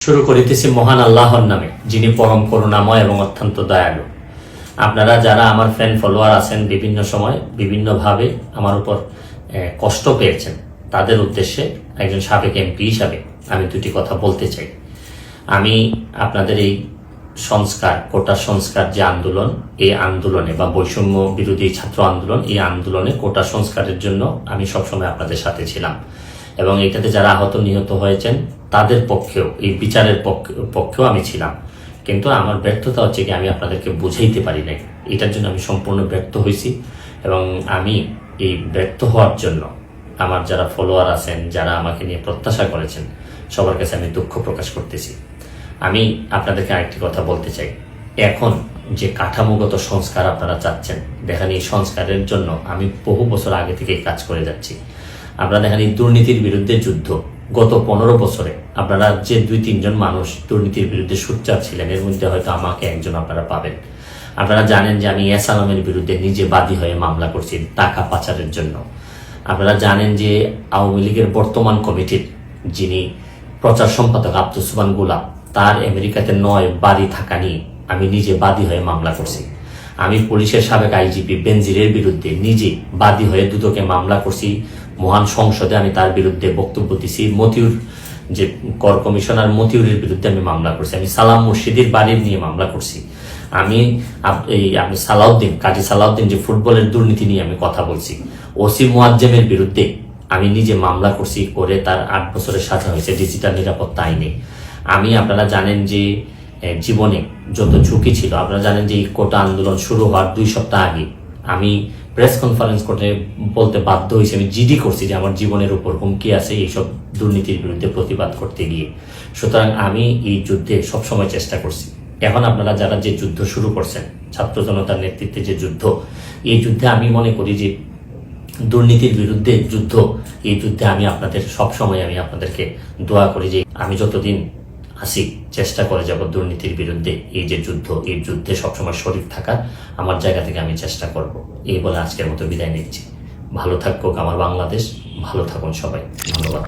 শুরু করিতেছি মহান আল্লাহর নামে, যিনি পরম করুণাময় এবং অত্যন্ত দয়ালু। আপনারা যারা আমার ফ্যান ফলোয়ার আছেন, বিভিন্ন সময় বিভিন্নভাবে আমার উপর কষ্ট পেয়েছেন, তাদের উদ্দেশ্যে একজন সাবেক এমপি হিসাবে আমি দুটি কথা বলতে চাই। আমি আপনাদের এই সংস্কার, কোটা সংস্কার যে আন্দোলন, এই আন্দোলনে বা বৈষম্য বিরোধী ছাত্র আন্দোলন, এই আন্দোলনে কোটা সংস্কারের জন্য আমি সবসময় আপনাদের সাথে ছিলাম এবং এটাতে যারা আহত নিহত হয়েছেন তাদের পক্ষেও, এই বিচারের পক্ষেও আমি ছিলাম। কিন্তু আমার ব্যর্থতা হচ্ছে কি, আমি আপনাদেরকে বুঝাইতে পারি নাই। এটার জন্য আমি সম্পূর্ণ ব্যর্থ হয়েছি এবং আমি এই ব্যর্থ হওয়ার জন্য আমার যারা ফলোয়ার আছেন, যারা আমাকে নিয়ে প্রত্যাশা করেছেন, সবার কাছে আমি দুঃখ প্রকাশ করতেছি। আমি আপনাদেরকে আরেকটি কথা বলতে চাই। এখন যে কাঠামোগত সংস্কার আপনারা চাচ্ছেন, দেখেন এই সংস্কারের জন্য আমি বহু বছর আগে থেকেই কাজ করে যাচ্ছি। আপনারা দেখেন এই দুর্নীতির বিরুদ্ধে যুদ্ধ গত 15 বছরে আপনারা যে 2-3 জন মানুষ দুর্নীতির বিরুদ্ধে সোচ্চার ছিলেন, এর মধ্যে হয়তো আমাকে একজন আপনারা পাবেন। আপনারা জানেন যে আমি এস আলমের বিরুদ্ধে নিজে বাদী হয়ে মামলা করছি টাকা পাচারের জন্য। আপনারা জানেন যে আওয়ামী লীগের বর্তমান কমিটির যিনি প্রচার সম্পাদক আব্দুস সুবহান গোলাপ, তার আমেরিকাতে 9 বাড়ি থাকা নিয়ে আমি নিজে বাদী হয়ে মামলা করছি। আমি পুলিশের সাবেক আইজিপি বেনজিরের বিরুদ্ধে নিজে বাদী হয়ে দুদকে মামলা করছি। মহান সংসদে আমি তার বিরুদ্ধে বক্তব্য দিছি। মতিউর যে কর কমিশনার, মতিউরের বিরুদ্ধে আমি মামলা করছি। আমি সালাম মুর্শিদের বাড়ির নিয়ে মামলা করছি। আমি সালাউদ্দিন, কাজী সালাউদ্দিন যে ফুটবলের দুর্নীতি নিয়ে আমি কথা বলছি। ওসি মুয়াজ্জেমের বিরুদ্ধে আমি নিজে মামলা করছি, করে তার 8 বছরের সাজা হয়েছে ডিজিটাল নিরাপত্তা আইনে। আপনারা জানেন যে জীবনে যত ঝুঁকি ছিল, আপনারা জানেন যে এই কোটা আন্দোলন শুরু হওয়ার 2 সপ্তাহ আগে আমি প্রেস কনফারেন্স করতে বলতে বাধ্য হয়েছি, আমি জিডি করছি যে আমার জীবনের উপর হুমকি আছে এইসব দুর্নীতির বিরুদ্ধে প্রতিবাদ করতে গিয়ে। সুতরাং আমি এই যুদ্ধে সবসময় চেষ্টা করছি। এখন আপনারা যারা যে যুদ্ধ শুরু করছেন, ছাত্র জনতার নেতৃত্বে যে যুদ্ধ, এই যুদ্ধে আমি মনে করি যে দুর্নীতির বিরুদ্ধে যুদ্ধ, এই যুদ্ধে আমি আপনাদের সবসময় আমি আপনাদেরকে দোয়া করি যে আমি যতদিন আসি চেষ্টা করে যাব দুর্নীতির বিরুদ্ধে এই যে যুদ্ধ, এই যুদ্ধে সবসময় শরীর থাকার আমার জায়গা থেকে আমি চেষ্টা করব। এই বলে আজকের মতো বিদায় নিচ্ছি। ভালো থাকুক আমার বাংলাদেশ, ভালো থাকুন সবাই। ধন্যবাদ।